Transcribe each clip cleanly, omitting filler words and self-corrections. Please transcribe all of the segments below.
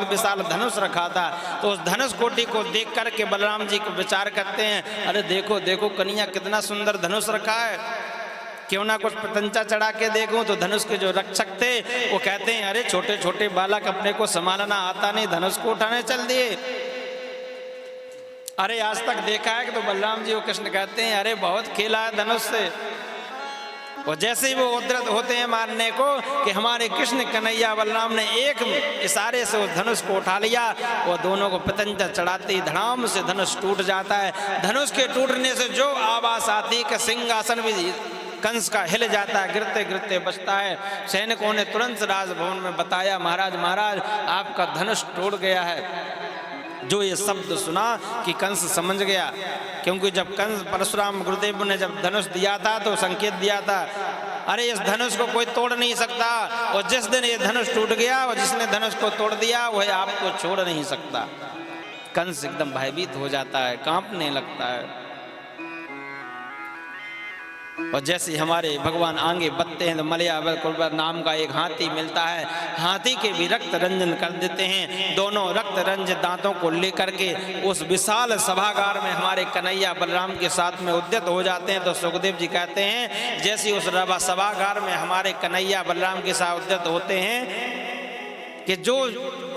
विशाल धनुष रखा था। तो उस धनुष कोटि को देख करके बलराम जी को विचार करते हैं, अरे देखो देखो कन्हैया कितना सुंदर धनुष रखा है, क्यों ना कुछ पतंचा चढ़ा के देखूं। तो धनुष के जो रक्षक थे वो कहते हैं, अरे छोटे छोटे बालक अपने को संभालना आता नहीं, धनुष को उठाने चल दिए। अरे आज तक देखा है कि तो बलराम जी वो कृष्ण कहते हैं, अरे बहुत खेला है धनुष से। और जैसे ही वो उद्धत होते हैं मारने को कि हमारे कृष्ण कन्हैया बलराम ने एक इशारे से उस धनुष को उठा लिया, वो दोनों को पतंजा चढ़ाते ही धड़ाम से धनुष टूट जाता है। धनुष के टूटने से जो आवाज आती है कि सिंहासन भी कंस का हिल जाता है, गिरते गिरते बचता है। सैनिकों ने तुरंत राजभवन में बताया, महाराज महाराज आपका धनुष टूट गया है। जो ये शब्द सुना कि कंस समझ गया, क्योंकि जब कंस परशुराम गुरुदेव ने जब धनुष दिया था तो संकेत दिया था, अरे इस धनुष को कोई तोड़ नहीं सकता, और जिस दिन ये धनुष टूट गया और जिसने धनुष को तोड़ दिया वह आपको छोड़ नहीं सकता। कंस एकदम भयभीत हो जाता है, कांपने लगता है। और जैसे हमारे भगवान आगे बढ़ते हैं तो मलयावल नाम का एक हाथी मिलता है, हाथी के भी रक्त रंजन कर देते हैं। दोनों रक्त रंजित दांतों को लेकर के उस विशाल सभागार में हमारे कन्हैया बलराम के साथ में उद्यत हो जाते हैं। तो सुखदेव जी कहते हैं, जैसे उस सभागार में हमारे कन्हैया बलराम के साथ उद्यत होते हैं कि जो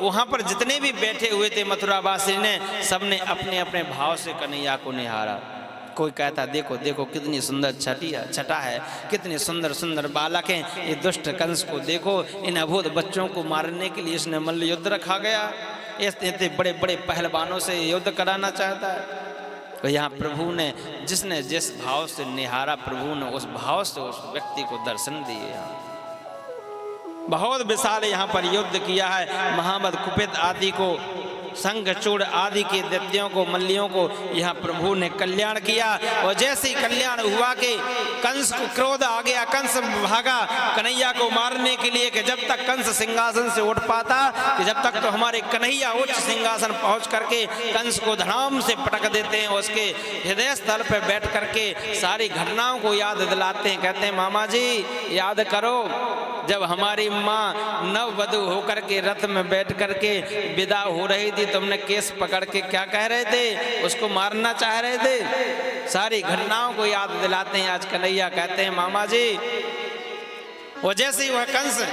वहां पर जितने भी बैठे हुए थे मथुरावासी ने, सबने अपने अपने भाव से कन्हैया को निहारा। कोई कहता देखो देखो कितनी सुंदर छटा है, कितने सुंदर सुंदर बालक हैं, ये दुष्ट कंस को देखो, इन अभूत बच्चों को मारने के लिए इसने मल्ल युद्ध रखा गया, इतने बड़े बड़े पहलवानों से युद्ध कराना चाहता है। तो यहाँ प्रभु ने जिसने जिस भाव से निहारा, प्रभु ने उस भाव से उस व्यक्ति को दर्शन दिए। बहुत विशाल यहाँ पर युद्ध किया है। महामद कुपित आदि को, शंखचूड़ आदि के दैत्यों को, मल्लियों को यहाँ प्रभु ने कल्याण किया। और जैसे ही कल्याण हुआ कि कंस को क्रोध आ गया, कंस भागा कन्हैया को मारने के लिए कि जब तक कंस सिंहासन से उठ पाता कि जब तक तो हमारे कन्हैया उच्च सिंहासन पहुंच करके कंस को धड़ाम से पटक देते हैं, उसके हृदय स्थल पर बैठ करके सारी घटनाओं को याद दिलाते हैं। कहते हैं, मामा जी याद करो जब हमारी माँ नववधु होकर के रथ में बैठ करके विदा हो रही थी, तुमने केस पकड़ के क्या कह रहे थे, उसको मारना चाह रहे थे। सारी घटनाओं को याद दिलाते हैं आज कन्हैया। कहते हैं, मामा जी वो जैसे ही वह कंस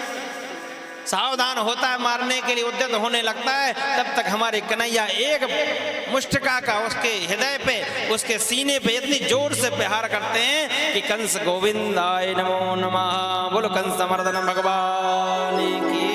सावधान होता है मारने के लिए उद्यत होने लगता है, तब तक हमारे कन्हैया एक मुष्टिका का उसके हृदय पे, उसके सीने पे इतनी जोर से प्रहार करते हैं कि कंस गोविंदाय नमो नमः। बोलो कंस मर्दन भगवान की।